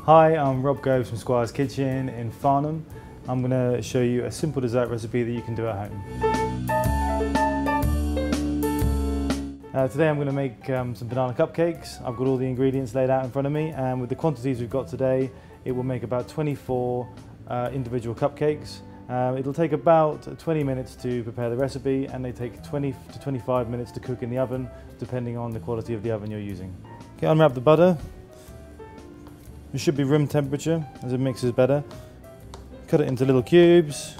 Hi, I'm Rob Groves from Squire's Kitchen in Farnham. I'm going to show you a simple dessert recipe that you can do at home. Today I'm going to make some banana cupcakes. I've got all the ingredients laid out in front of me, and with the quantities we've got today, it will make about 24 individual cupcakes. It'll take about 20 minutes to prepare the recipe, and they take 20 to 25 minutes to cook in the oven, depending on the quality of the oven you're using. Okay, unwrap the butter. It should be room temperature, as it mixes better. Cut it into little cubes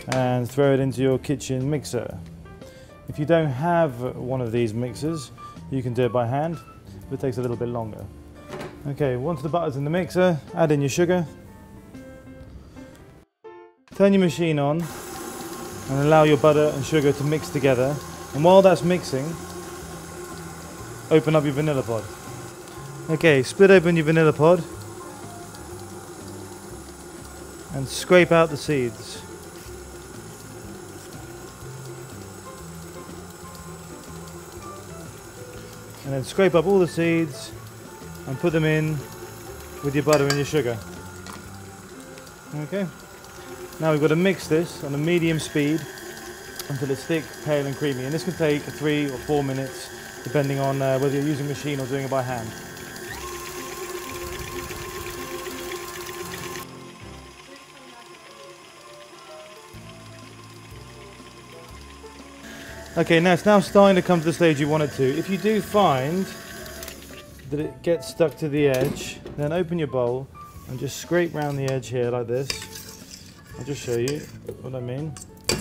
and throw it into your kitchen mixer. If you don't have one of these mixers, you can do it by hand, but it takes a little bit longer. Okay, once the butter's in the mixer, add in your sugar. Turn your machine on and allow your butter and sugar to mix together. And while that's mixing, open up your vanilla pod. Okay, split open your vanilla pod and scrape out the seeds. And then scrape up all the seeds and put them in with your butter and your sugar. Okay, now we've got to mix this on a medium speed until it's thick, pale and creamy, and this can take 3 or 4 minutes depending on whether you're using a machine or doing it by hand. Okay, now it's starting to come to the stage you want it to. If you do find that it gets stuck to the edge, then open your bowl and just scrape around the edge here like this. I'll just show you what I mean. So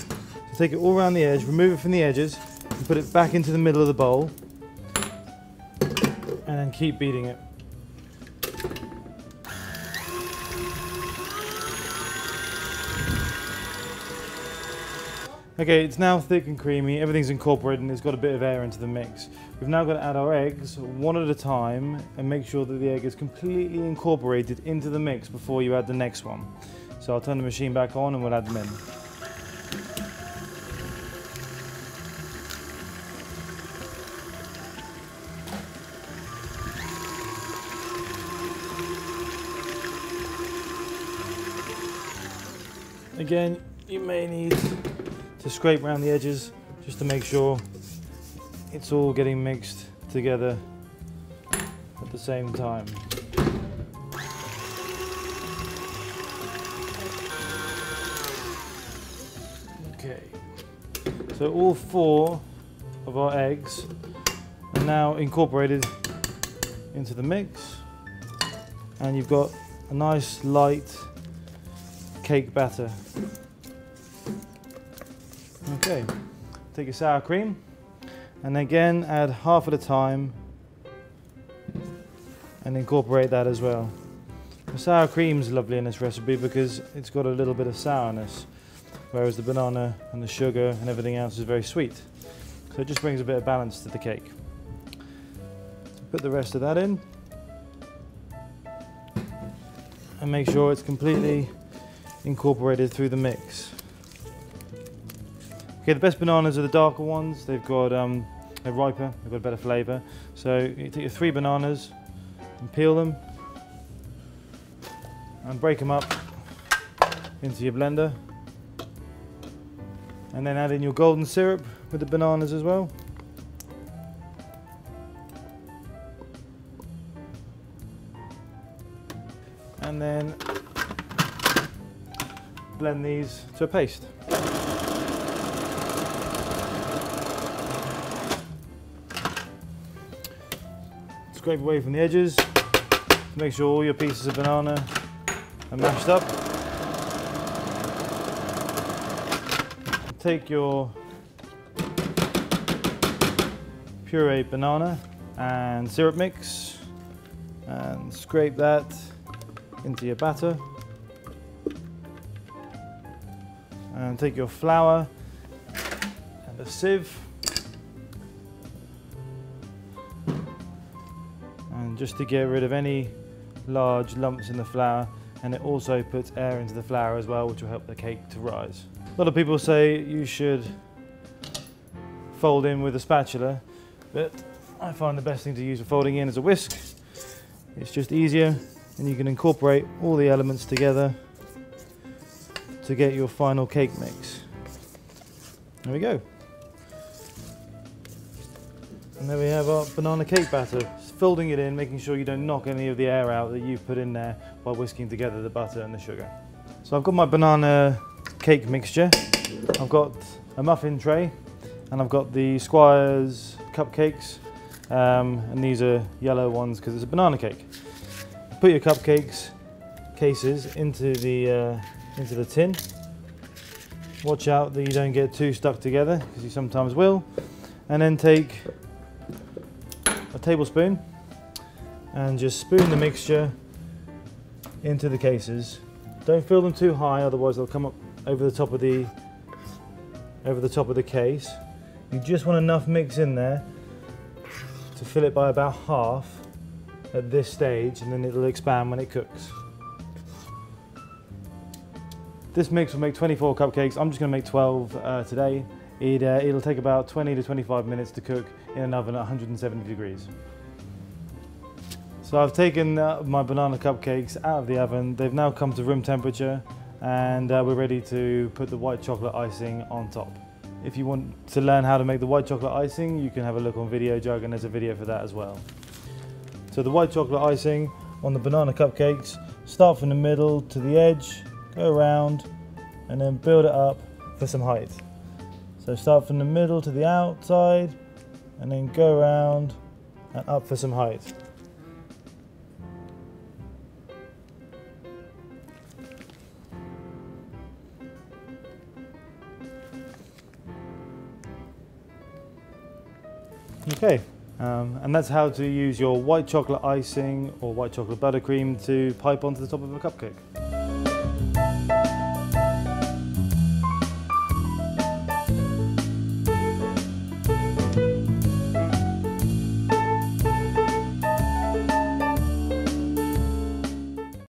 take it all around the edge, remove it from the edges, and put it back into the middle of the bowl, and then keep beating it. Okay, it's now thick and creamy, everything's incorporated and it's got a bit of air into the mix. We've now got to add our eggs one at a time and make sure that the egg is completely incorporated into the mix before you add the next one. So I'll turn the machine back on and we'll add them in. Again, you may need to scrape around the edges just to make sure it's all getting mixed together at the same time. Okay, so all 4 of our eggs are now incorporated into the mix, and you've got a nice light cake batter. Okay, take your sour cream and again add half at a time and incorporate that as well. The sour cream is lovely in this recipe because it's got a little bit of sourness, whereas the banana and the sugar and everything else is very sweet. So it just brings a bit of balance to the cake. So put the rest of that in and make sure it's completely incorporated through the mix. Okay, the best bananas are the darker ones. They've got they're riper, they've got a better flavour. So you take your 3 bananas and peel them and break them up into your blender, and then add in your golden syrup with the bananas as well. And then blend these to a paste. Scrape away from the edges to make sure all your pieces of banana are mashed up. Take your pureed banana and syrup mix and scrape that into your batter. And take your flour and a sieve and just to get rid of any large lumps in the flour, and it also puts air into the flour as well, which will help the cake to rise. A lot of people say you should fold in with a spatula, but I find the best thing to use for folding in is a whisk. It's just easier, and you can incorporate all the elements together to get your final cake mix. There we go. And there we have our banana cake batter. Just folding it in, making sure you don't knock any of the air out that you've put in there by whisking together the butter and the sugar. So I've got my banana cake mixture. I've got a muffin tray, and I've got the Squire's cupcakes, and these are yellow ones because it's a banana cake. Put your cupcakes cases into the tin. Watch out that you don't get too stuck together, because you sometimes will. And then take a tablespoon and just spoon the mixture into the cases. Don't fill them too high, otherwise they'll come up over the top of the case. You just want enough mix in there to fill it by about half at this stage, and then it'll expand when it cooks. This mix will make 24 cupcakes. I'm just going to make 12 today. It'll take about 20 to 25 minutes to cook in an oven at 170 degrees. So I've taken my banana cupcakes out of the oven. They've now come to room temperature, and we're ready to put the white chocolate icing on top. If you want to learn how to make the white chocolate icing, you can have a look on Video Jug, and there's a video for that as well. So the white chocolate icing on the banana cupcakes, start from the middle to the edge, go around, and then build it up for some height. So start from the middle to the outside, and then go around and up for some height. Okay, and that's how to use your white chocolate icing or white chocolate buttercream to pipe onto the top of a cupcake.